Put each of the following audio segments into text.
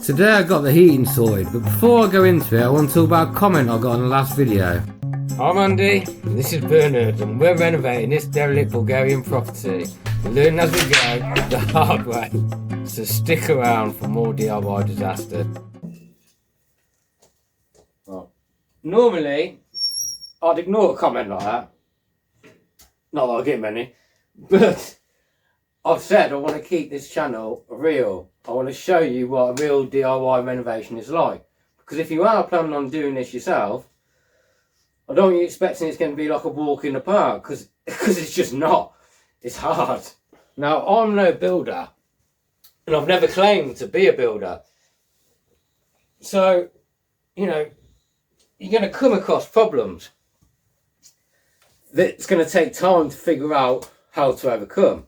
Today I got the heating sorted, but before I go into it I want to talk about a comment I got on the last video. I'm Andy, this is Bernard, and we're renovating this derelict Bulgarian property. We're learning as we go the hard way, so stick around for more DIY disaster. Right. Normally I'd ignore a comment like that, not that I get many, but I've said I want to keep this channel real. I want to show you what a real DIY renovation is like. Because if you are planning on doing this yourself, I don't want you expecting it's going to be like a walk in the park, because it's just not. It's hard. Now, I'm no builder, and I've never claimed to be a builder. So, you know, you're going to come across problems that's going to take time to figure out how to overcome.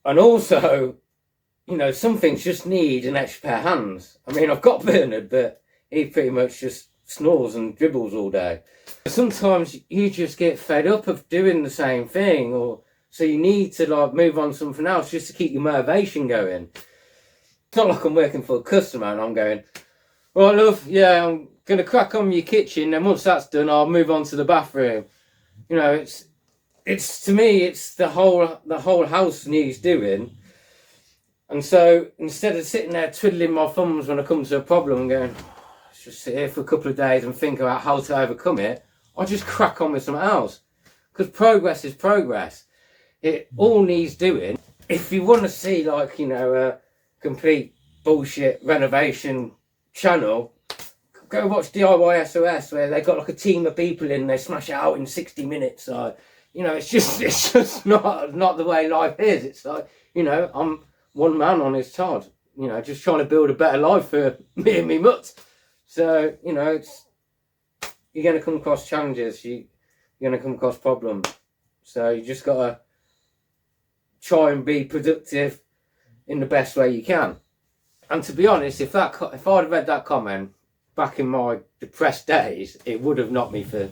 And also, you know, some things just need an extra pair of hands. I mean, I've got Bernard, but he pretty much just snores and dribbles all day. Sometimes you just get fed up of doing the same thing, or so you need to like move on to something else just to keep your motivation going. It's not like I'm working for a customer and I'm going, well, love, yeah, I'm going to crack on your kitchen, and once that's done, I'll move on to the bathroom. You know, it's to me, it's the whole house needs doing. And so instead of sitting there twiddling my thumbs when I come to a problem and going, let's just sit here for a couple of days and think about how to overcome it, I just crack on with something else. Because progress is progress. It all needs doing. If you want to see, like, you know, a complete bullshit renovation channel, go watch DIY SOS, where they got like a team of people in, they smash it out in 60 minutes. You know, it's just not the way life is. It's like, you know, I'm one man on his Todd, you know, just trying to build a better life for me and me mutt. So, you know, you're going to come across challenges, you're going to come across problems. So you just got to try and be productive in the best way you can. And to be honest, if I'd have read that comment back in my depressed days, it would have knocked me for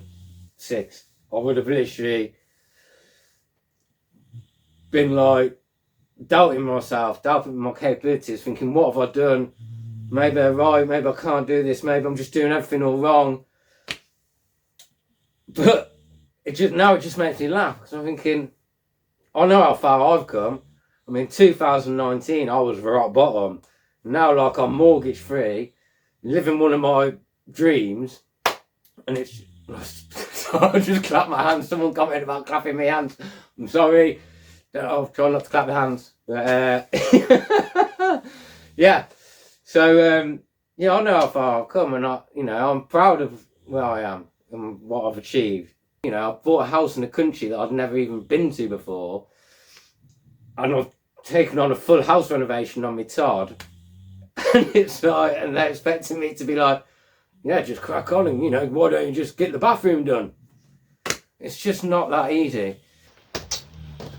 6. I would have literally been like doubting myself, doubting my capabilities, thinking, what have I done? Maybe I'm right, maybe I can't do this, maybe I'm just doing everything all wrong. But now it just makes me laugh, because I'm thinking, I know how far I've come. I mean, 2019 I was rock bottom. Now, like, I'm mortgage free, living one of my dreams, and it's I just clap my hands. Someone commented about clapping my hands. I'm sorry. I'll try not to clap my hands. But, yeah. So, yeah, I know how far I've come, and I'm proud of where I am and what I've achieved. You know, I've bought a house in a country that I'd never even been to before, and I've taken on a full house renovation on my Todd. And it's like, and they're expecting me to be like, yeah, just crack on, and, you know, why don't you just get the bathroom done? It's just not that easy.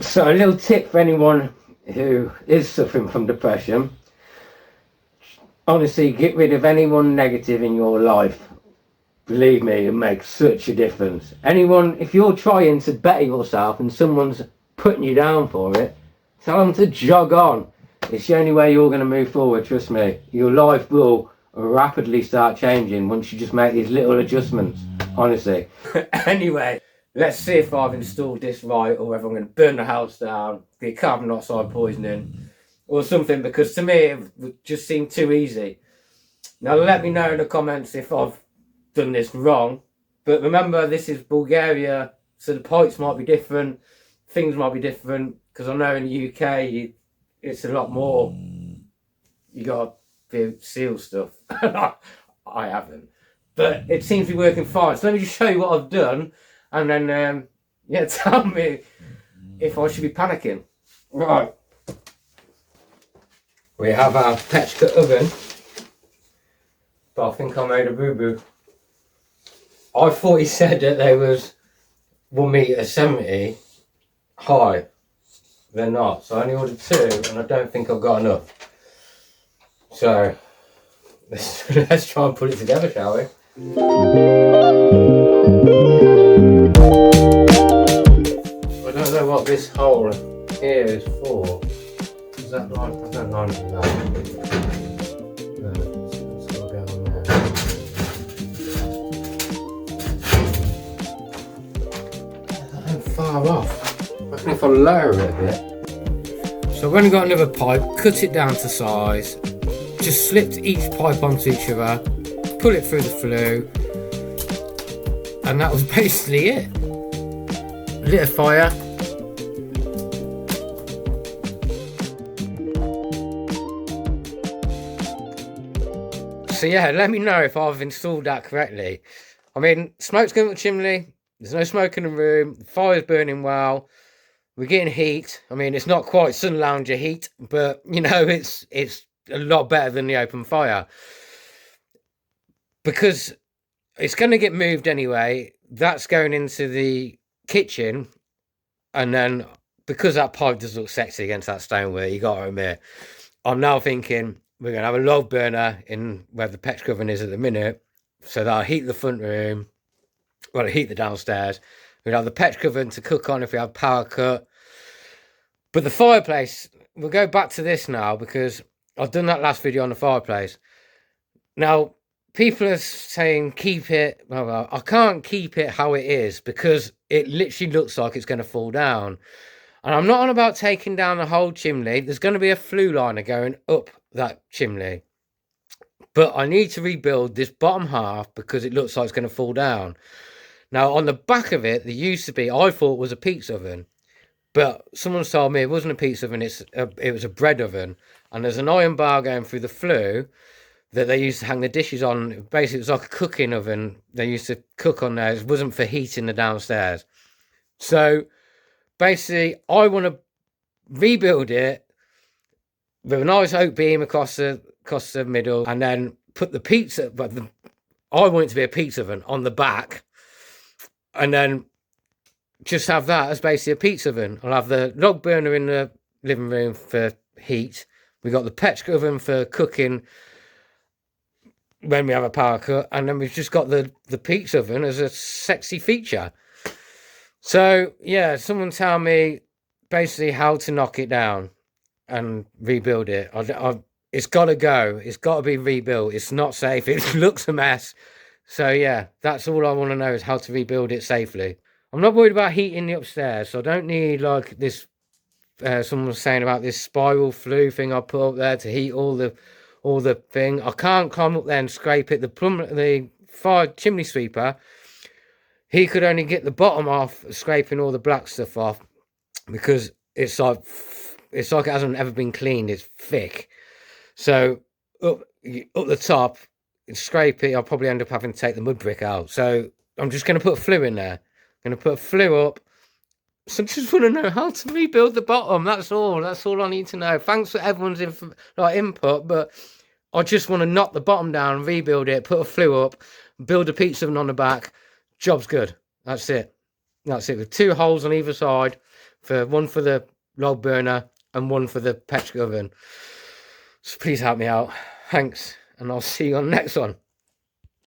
So a little tip for anyone who is suffering from depression: honestly, get rid of anyone negative in your life. Believe me, it makes such a difference. If you're trying to better yourself and someone's putting you down for it, tell them to jog on. It's the only way you're going to move forward, trust me. Your life will rapidly start changing once you just make these little adjustments, honestly. Anyway, let's see if I've installed this right, or if I'm going to burn the house down, get carbon dioxide poisoning, or something, because to me it just seemed too easy. Now let me know in the comments if I've done this wrong. But remember, this is Bulgaria, so the pipes might be different, things might be different, because I know in the UK it's a lot more, you got to seal stuff. I haven't, but it seems to be working fine. So let me just show you what I've done, and then yeah, tell me if I should be panicking. Right, we have our Petchka oven, but I think I made a boo-boo. I thought he said that they was 1.70 meters high. They're not, so I only ordered 2, and I don't think I've got enough. So let's try and put it together, shall we? I don't know what this hole here is for. Is that like? I don't know that. So we'll go on there. I'm far off. I reckon if I lower it a bit. So I've only got another pipe, cut it down to size, just slipped each pipe onto each other, pull it through the flue, and that was basically it. Lit a fire. So yeah, let me know if I've installed that correctly. I mean, smoke's going up the chimney, there's no smoke in the room, the fire's burning well, we're getting heat. I mean, it's not quite sun lounger heat, but you know, it's a lot better than the open fire. Because it's going to get moved anyway, that's going into the kitchen, and then because that pipe does look sexy against that stoneware, you got to admit, I'm now thinking we're going to have a log burner in where the Petchka oven is at the minute, so that'll heat the front room, well, it'll heat the downstairs. We'll have the Petchka oven to cook on if we have power cut. But the fireplace, we'll go back to this now because I've done that last video on the fireplace. Now, people are saying keep it, well, I can't keep it how it is because it literally looks like it's going to fall down. And I'm not on about taking down the whole chimney. There's going to be a flue liner going up that chimney. But I need to rebuild this bottom half because it looks like it's going to fall down. Now, on the back of it, there used to be, I thought was a pizza oven. But someone told me it wasn't a pizza oven, it was a bread oven. And there's an iron bar going through the flue that they used to hang the dishes on. Basically, it was like a cooking oven. They used to cook on there. It wasn't for heating the downstairs. So basically, I want to rebuild it with a nice oak beam across the middle, and then put the pizza. But I want it to be a pizza oven on the back, and then just have that as basically a pizza oven. I'll have the log burner in the living room for heat. We got the Petchka oven for cooking when we have a power cut, and then we've just got the pizza oven as a sexy feature. So yeah, someone tell me basically how to knock it down and rebuild it. It's got to go. It's got to be rebuilt. It's not safe. It looks a mess. So yeah, that's all I want to know is how to rebuild it safely. I'm not worried about heating the upstairs, so I don't need like this. Someone was saying about this spiral flue thing I put up there to heat all the thing. I can't climb up there and scrape it. The fire chimney sweeper, he could only get the bottom off, scraping all the black stuff off, because it's like it hasn't ever been cleaned. It's thick. So up the top, scrape it. I'll probably end up having to take the mud brick out. So I'm just going to put a flue in there. I'm going to put a flue up. So I just want to know how to rebuild the bottom. That's all. That's all I need to know. Thanks for everyone's input, but I just want to knock the bottom down, rebuild it, put a flue up, build a pizza oven on the back. Job's good. That's it. That's it. With 2 holes on either side, one for the log burner and one for the Petchka oven. So please help me out. Thanks, and I'll see you on the next one.